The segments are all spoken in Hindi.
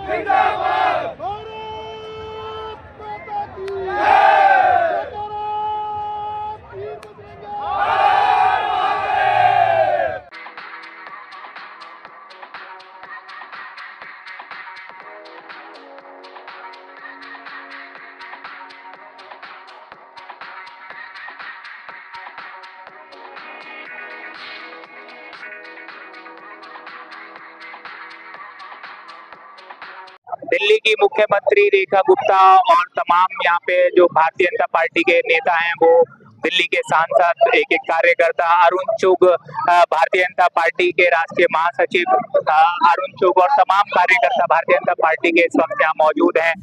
जिंदाबाद। भारत माता की दिल्ली की मुख्यमंत्री रेखा गुप्ता और तमाम यहाँ पे जो भारतीय जनता पार्टी के नेता हैं, वो दिल्ली के सांसद, एक एक कार्यकर्ता, अरुण चुग भारतीय जनता पार्टी के राष्ट्रीय महासचिव अरुण चुग और तमाम कार्यकर्ता भारतीय जनता पार्टी के इस वक्त यहाँ मौजूद हैं।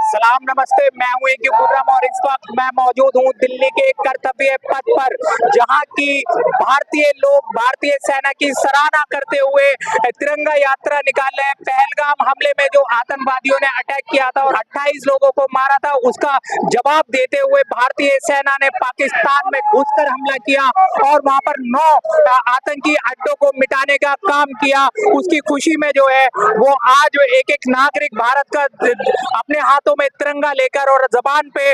सलाम नमस्ते, मैं हूं एक गुर्रम और इस वक्त मैं मौजूद हूं दिल्ली के कर्तव्य पथ पर, जहां की भारतीय लोग भारतीय सेना की सराहना करते हुए तिरंगा यात्रा निकाल रहे हैं। पहलगाम हमले में जो आतंकवादियों ने अटैक किया था और 28 लोगों को मारा था, उसका जवाब देते हुए भारतीय सेना ने पाकिस्तान में घुसकर हमला किया और वहां पर 9 आतंकी अड्डों को मिटाने का काम किया। उसकी खुशी में जो है वो आज एक एक नागरिक भारत का अपने हाथों में तिरंगा लेकर और जबान पे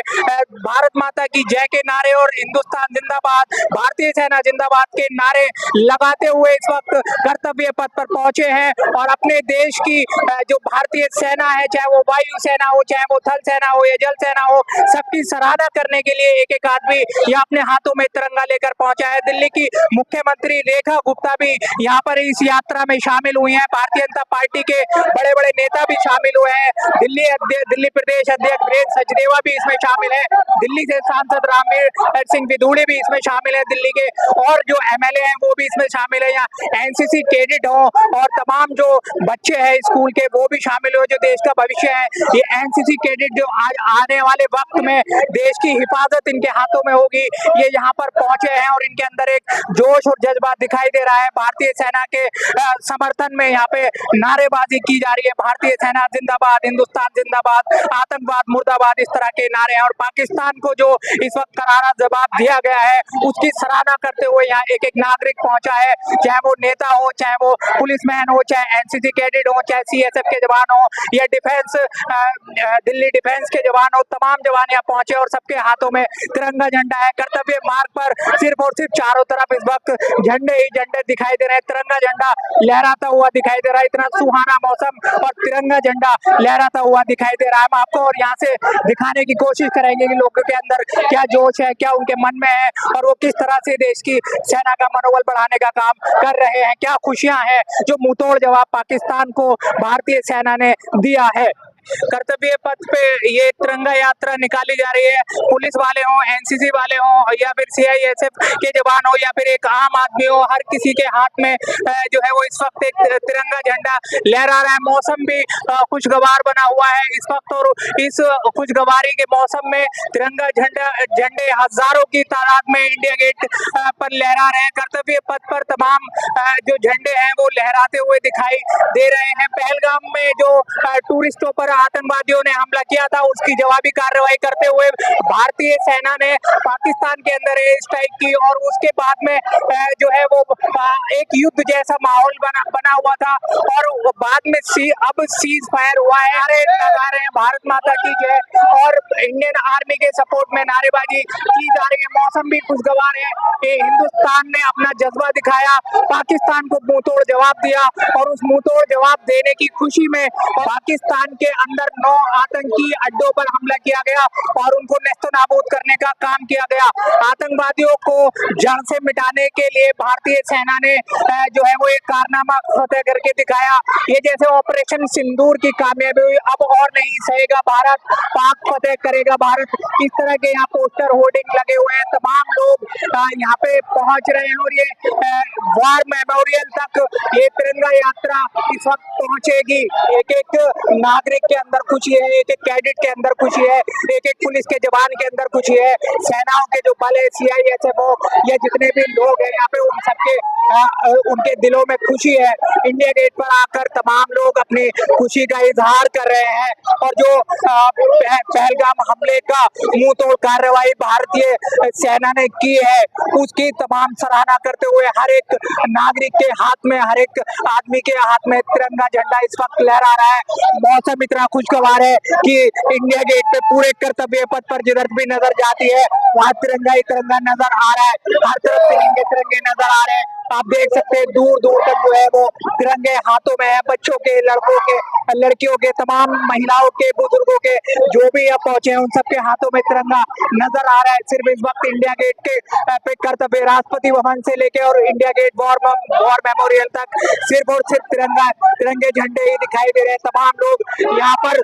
भारत माता की जय के नारे और हिंदुस्तान जिंदाबाद, भारतीय सेना जिंदाबाद के नारे लगाते हुए इस वक्त कर्तव्य पथ पर पहुंचे हैं और अपने देश की जो भारतीय सेना है, चाहे वो वायु सेना हो, चाहे वो थल सेना हो या जल सेना हो, सबकी सराहना करने के लिए एक एक आदमी यहाँ अपने हाथों में तिरंगा लेकर पहुंचा है। दिल्ली की मुख्यमंत्री रेखा गुप्ता भी यहाँ पर इस यात्रा में शामिल हुई है। भारतीय जनता पार्टी के बड़े बड़े नेता भी शामिल हुए हैं। दिल्ली प्रदेश अध्यक्ष वीरेंद्र सचदेवा भी इसमें शामिल है। दिल्ली से सांसद रामवीर सिंह विधूड़ी भी इसमें शामिल है। दिल्ली के और जो एमएलए हैं वो भी इसमें शामिल है। यहाँ एनसीसी कैडेट हो और तमाम जो बच्चे हैं स्कूल के, वो भी शामिल हो, जो देश का भविष्य है। ये एनसीसी कैडेट जो आज आने वाले वक्त में देश की हिफाजत इनके हाथों में होगी, ये यहाँ पर पहुंचे हैं और इनके अंदर एक जोश और जज्बा दिखाई दे रहा है। भारतीय सेना के समर्थन में यहाँ पे नारेबाजी की जा रही है। भारतीय सेना जिंदाबाद, हिंदुस्तान जिंदाबाद, आतंकवाद मुर्दाबाद, इस तरह के नारे हैं और पाकिस्तान को जो इस वक्त करारा जवाब दिया गया है उसकी सराहना करते हुए यहाँ एक एक नागरिक पहुंचा है, चाहे वो नेता हो, चाहे वो पुलिसमैन हो, चाहे एनसीसी कैडेट हो, चाहे सीएसएफ के जवान हो या डिफेंस दिल्ली डिफेंस के जवान हो, तमाम जवान यहाँ पहुंचे और सबके हाथों में तिरंगा झंडा है। कर्तव्य मार्ग पर सिर्फ और सिर्फ चारों तरफ इस वक्त झंडे ही झंडे दिखाई दे रहे हैं। तिरंगा झंडा लहराता हुआ दिखाई दे रहा है। इतना सुहाना मौसम और तिरंगा झंडा लहराता हुआ दिखाई दे रहा है। हम आपको और यहाँ से दिखाने की कोशिश करेंगे कि लोगों के अंदर क्या जोश है, क्या उनके मन में है और वो किस तरह से देश की सेना का मनोबल बढ़ाने का काम कर रहे हैं। क्या खुशियां हैं जो मुंहतोड़ जवाब पाकिस्तान को भारतीय सेना ने दिया है। कर्तव्य पथ पे ये तिरंगा यात्रा निकाली जा रही है। पुलिस वाले हों, एनसीसी वाले हों या फिर सीआईएसएफ के जवान हो या फिर एक आम आदमी हो, हर किसी के हाथ में जो है वो इस वक्त एक तिरंगा झंडा लहरा रहा है। मौसम भी खुशगवार बना हुआ है इस वक्त और इस खुशगवारी के मौसम में तिरंगा झंडे हजारों की तादाद में इंडिया गेट पर लहरा रहे हैं। कर्तव्य पथ पर तमाम जो झंडे हैं वो लहराते हुए दिखाई दे रहे हैं। पहलगाम में जो टूरिस्टों पर आतंकवादियों ने हमला किया था, उसकी जवाबी कार्रवाई करते हुए भारतीय सेना ने पाकिस्तान के अंदर एयर स्ट्राइक की और उसके बाद में जो है वो एक युद्ध जैसा माहौल बना हुआ था और बाद में अब सीज फायर हुआ है। नारे लगा रहे हैं भारत माता की जय और इंडियन आर्मी के सपोर्ट में नारेबाजी की जा रही है। मौसम भी खुशगवार है। हिंदुस्तान ने अपना जज्बा दिखाया, पाकिस्तान को मुंहतोड़ जवाब दिया और उस मुंहतोड़ जवाब देने की खुशी में पाकिस्तान के अंदर 9 आतंकी अड्डों पर हमला किया गया और उनको नेस्तनाबूद करने का काम किया गया। आतंकवादियों को जड़ से मिटाने के लिए भारतीय सेना ने जो है वो एक कारनामा फतेह करके दिखाया। ये जैसे ऑपरेशन सिंदूर की कामयाबी हुई, अब और नहीं सहेगा भारत, पाक फतेह करेगा भारत, इस तरह के यहाँ पोस्टर होर्डिंग लगे हुए हैं। तमाम लोग यहाँ पे पहुंच रहे हैं और ये वार मेमोरियल तक ये तिरंगा यात्रा इस वक्त पहुंचेगी। एक एक नागरिक के अंदर खुशी है, एक एक कैडेट के अंदर खुशी है, एक एक पुलिस के जवान के अंदर खुशी है, सेनाओं के जो बल है, सीआईएसएफ हो या जितने भी लोग हैं यहाँ पे, उन सबके उनके दिलों में खुशी है। इंडिया गेट पर आकर तमाम लोग अपनी खुशी का इजहार कर रहे हैं और जो पहलगाम हमले का मुंह तोड़ कार्रवाई भारतीय सेना ने की है उसकी तमाम सराहना करते हुए हर एक नागरिक के हाथ में, हर एक आदमी के हाथ में तिरंगा झंडा इस वक्त लहरा रहा है। मौसम इतना खुशगवार है कि इंडिया गेट पे पूरे कर्तव्य पथ पर जिधर भी नजर जाती है वहाँ तिरंगा ही तिरंगा नजर आ रहा है। हर तरफ तिरंगे तिरंगे नजर आ रहे हैं। आप देख सकते हैं दूर दूर तक जो है वो तिरंगे हाथों में है। बच्चों के, लड़कों के, लड़कियों के, तमाम महिलाओं के, बुजुर्गों के, जो भी अब पहुंचे हैं उन सबके हाथों में तिरंगा नजर आ रहा है। सिर्फ इस वक्त इंडिया गेट के पे कर्तव्य राष्ट्रपति भवन से लेके और इंडिया गेट वॉर मेमोरियल तक सिर्फ और सिर्फ तिरंगे झंडे ही दिखाई दे रहे हैं। तमाम लोग यहाँ पर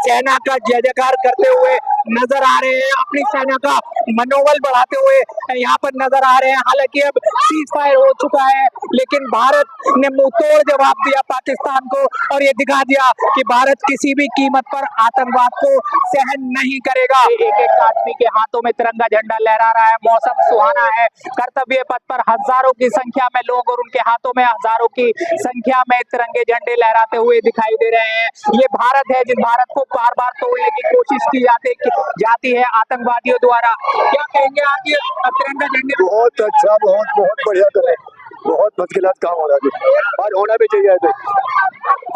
सेना का जय जयकार करते हुए नजर आ रहे हैं, अपनी सेना का मनोबल बढ़ाते हुए यहाँ पर नजर आ रहे हैं। हालांकि अब सीज फायर हो चुका है लेकिन भारत ने मुंह तोड़ जवाब दिया पाकिस्तान को और ये दिखा दिया कि भारत किसी भी कीमत पर आतंकवाद को सहन नहीं करेगा। एक एक आदमी के हाथों में तिरंगा झंडा लहरा रहा है। मौसम सुहाना है। कर्तव्य पथ पर हजारों की संख्या में लोग और उनके हाथों में हजारों की संख्या में तिरंगे झंडे लहराते हुए दिखाई दे रहे हैं। ये भारत है जिस भारत को बार बार तोड़ने की कोशिश की जाती है आतंकवादियों द्वारा। क्या कहेंगे आज ये तिरंगा झंडे? बहुत अच्छा, बहुत बहुत बढ़िया करे, बहुत मुश्किल काम हो रहा है और होना भी चाहिए।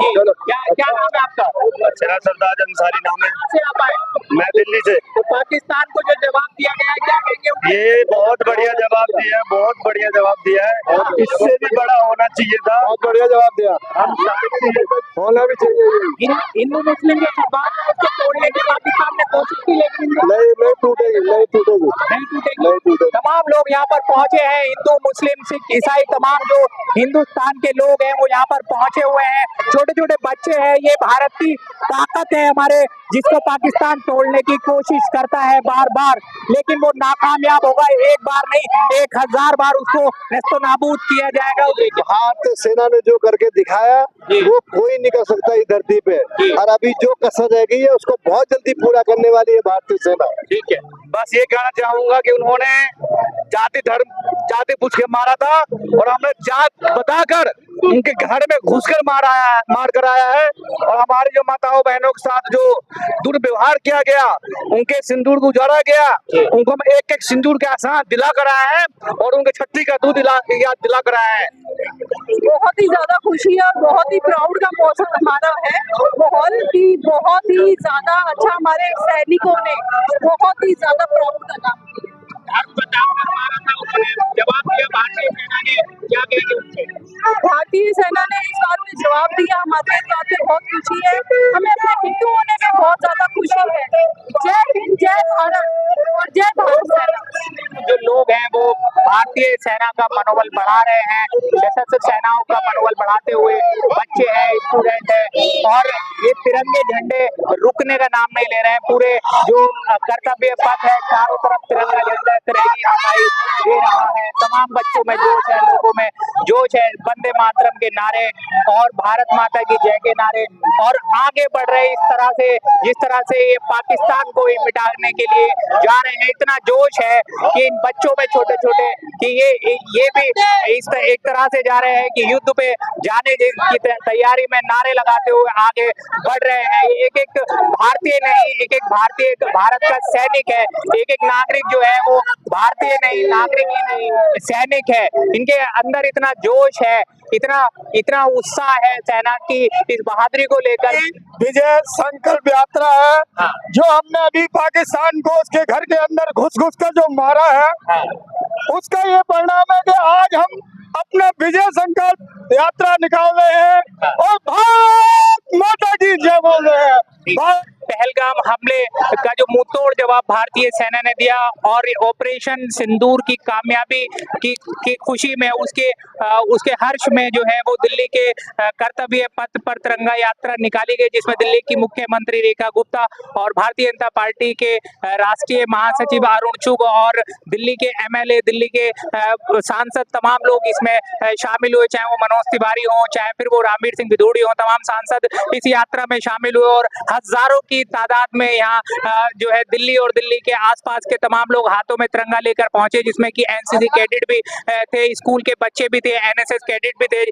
चलो क्या नाम है आपका? मेरा सरदार अंसारी नाम है। कहाँ से आप आए? मैं दिल्ली से। तो पाकिस्तान को जो जवाब दिया गया है क्या कहेंगे? ये बहुत बढ़िया जवाब दिया है, बहुत बढ़िया जवाब दिया है और इससे भी बड़ा होना चाहिए था। बहुत बढ़िया जवाब दिया, हम होना भी चाहिए। हिंदू मुस्लिम के सवाल को तोड़ने की पाकिस्तान ने कोशिश की लेकिन नहीं टूटेगी, नहीं टूटेगी, नहीं टूटेगी। तमाम लोग यहाँ पर पहुंचे हैं, हिंदू मुस्लिम सिख ईसाई तमाम जो हिंदुस्तान के लोग हैं वो यहाँ पर पहुंचे हुए हैं। छोटे छोटे बच्चे हैं। ये भारत की ताकत है हमारे, जिसको पाकिस्तान तोड़ने की कोशिश करता है बार बार लेकिन वो नाकामयाब होगा। एक बार नहीं 1000 बार उसको नेस्तनाबूद किया जाएगा। भारतीय सेना ने जो करके दिखाया वो कोई नहीं कर सकता इस धरती पे और अभी जो कसर रह गई है उसको बहुत जल्दी पूरा करने वाली है भारतीय सेना। ठीक है, बस ये कहना चाहूंगा कि उन्होंने जाति धर्म जाति पूछ के मारा था और हमने जात बताकर उनके घर में घुसकर मार कर आया है और हमारी जो माताओं बहनों के साथ जो दुर्व्यवहार किया गया, उनके सिंदूर को उजाड़ा गया, उनको हम एक एक सिंदूर के आसान दिला कर आए हैं और उनके छठी का दूध याद दिला कर आए हैं। बहुत ही ज्यादा खुशी और बहुत ही प्राउड का मौसम हमारा है। बहुत ही ज्यादा अच्छा हमारे सैनिकों ने बहुत ही ज्यादा प्राउड का काम किया। जवाब दिया भारतीय सेना ने, क्या कहेंगे उससे? भारतीय सेना ने इस बात में जवाब दिया, हमारे इस बात में बहुत खुशी है। हमें अपने हिंदू होने में बहुत ज्यादा खुशी है। जय हिंद, जय भारत और जय भारत सेना। जो लोग हैं वो भारतीय सेना का मनोबल बढ़ा रहे हैं, सशस्त्र सेनाओं का मनोबल बढ़ाते हुए बच्चे हैं, स्टूडेंट हैं और ये तिरंगे झंडे रुकने का नाम नहीं ले रहे हैं। पूरे जो कर्तव्य पथ है चारों तरफ तिरंगा झंडा तिरंगी हवाई दे रहा है। तमाम बच्चों में जोश है, लोगों में जोश है। वंदे मातरम के नारे और भारत माता की जय के नारे और आगे बढ़ रहे इस तरह से जिस तरह से ये पाकिस्तान को ही मिटाने के लिए जा रहे हैं। इतना जोश है कि इन बच्चों में छोटे छोटे कि ये भी इस एक तरह से जा रहे हैं कि युद्ध पे जाने की तैयारी में नारे लगाते हुए आगे बढ़ रहे हैं। एक एक भारतीय नहीं, एक एक भारतीय भारत का सैनिक है। एक एक नागरिक जो है वो भारतीय नहीं, नागरिक ही नहीं, सैनिक है। इनके अंदर इतना जोश है, इतना उत्साह है सेना की इस बहादुरी को लेकर। विजय संकल्प यात्रा है जो हमने अभी पाकिस्तान को उसके घर के अंदर घुस कर जो मारा है उसका ये परिणाम है कि आज हम अपना विजय संकल्प यात्रा निकाल रहे हैं और भारत माता की जय बोल रहे हैं। पहलगाम हमले का जो मुंहतोड़ जवाब भारतीय सेना ने दिया और ऑपरेशन सिंदूर की कामयाबी की खुशी में उसके हर्ष में जो है वो दिल्ली के कर्तव्य पथ पर तिरंगा यात्रा निकाली गई, जिसमें दिल्ली की मुख्यमंत्री रेखा गुप्ता और भारतीय जनता पार्टी के राष्ट्रीय महासचिव अरुण चुग और दिल्ली के एमएलए, दिल्ली के सांसद तमाम लोग इसमें शामिल हुए, चाहे वो मनोज तिवारी हो, चाहे फिर वो रामवीर सिंह भिदोड़ी हो। तमाम सांसद इस यात्रा में शामिल हुए और हजारों की की तादाद में यहाँ जो है दिल्ली और दिल्ली के आसपास के तमाम लोग हाथों में तिरंगा लेकर पहुंचे, जिसमें कि एनसीसी कैडेट भी थे, स्कूल के बच्चे भी थे, एनएसएस कैडेट भी थे।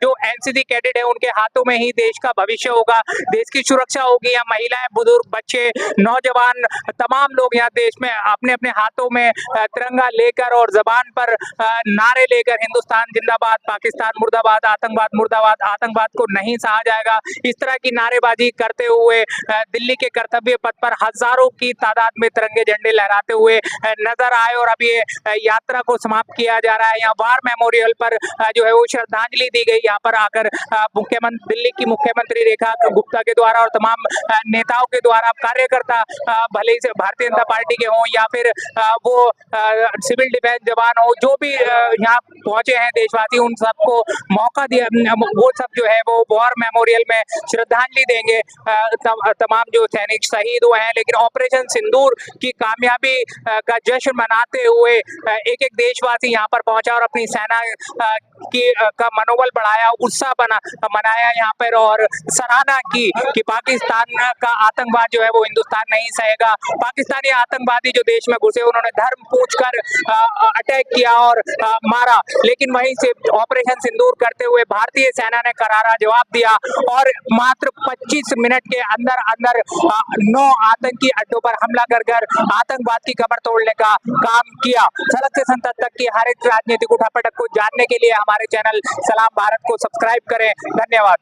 जो एनसीसी कैडेट है उनके हाथों में ही देश का भविष्य होगा, देश की सुरक्षा होगी। यहाँ महिलाएं, बुजुर्ग, बच्चे, नौजवान, तमाम लोग यहाँ देश में अपने अपने हाथों में तिरंगा लेकर और जबान पर नारे लेकर हिंदुस्तान जिंदाबाद, पाकिस्तान मुर्दाबाद, आतंकवाद मुर्दाबाद, आतंकवाद को नहीं सहा जाएगा, इस तरह की नारेबाजी करते हुए दिल्ली के कर्तव्य पथ पर हजारों की तादाद में तिरंगे झंडे लहराते हुए नजर आए। और अब ये यात्रा को समाप्त किया जा रहा है। यहाँ वार मेमोरियल पर जो है वो श्रद्धांजलि दी गई। यहाँ पर आकर दिल्ली की मुख्यमंत्री रेखा गुप्ता के द्वारा और तमाम नेताओं के द्वारा, कार्यकर्ता भले ही भारतीय जनता पार्टी के हों या फिर वो सिविल डिफेंस जवान हो, जो भी यहाँ पहुंचे हैं देशवासी, उन सबको मौका दिया, वो सब जो है वो वॉर मेमोरियल में श्रद्धांजलि देंगे तमाम जो सैनिक शहीद हुए हैं। लेकिन ऑपरेशन सिंदूर की कामयाबी का जश्न मनाते हुए एक एक देशवासी यहाँ पर पहुंचा और अपनी सेना का मनोबल बढ़ाया, उत्साह मनाया यहाँ पर, और सराहना की कि पाकिस्तान का आतंकवाद जो है वो हिंदुस्तान नहीं सहेगा। पाकिस्तानी आतंकवादी जो देश में घुसे, उन्होंने धर्म पूछकर अटैक किया और मारा, लेकिन वहीं से ऑपरेशन सिंदूर करते हुए भारतीय सेना ने करारा जवाब दिया और मात्र 25 मिनट के अंदर अंदर 9 आतंकी अड्डों पर हमला कर आतंकवाद की कमर तोड़ने का काम किया। सड़क से संसद तक की हर एक राजनीतिक उठापटक को जानने के लिए हमारे चैनल सलाम भारत को सब्सक्राइब करें। धन्यवाद।